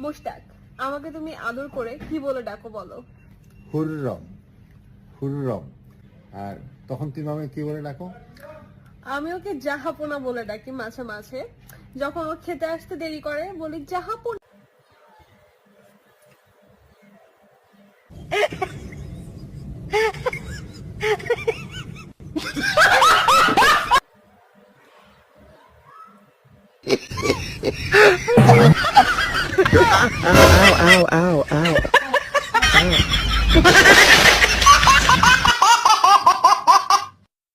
মুশতাক, আমাকে তুমি আদর করে কি বলে ডাকো বলো? হুররম। হুররম। আর তখন তুমি আমাকে কি বলে ডাকো? আমি ওকে জাহাপনা বলে ডাকি মাঝে মাঝে। যখন ও খেতে আসতে দেরি করে বলি জাহাপনা। Ow, ow, ow.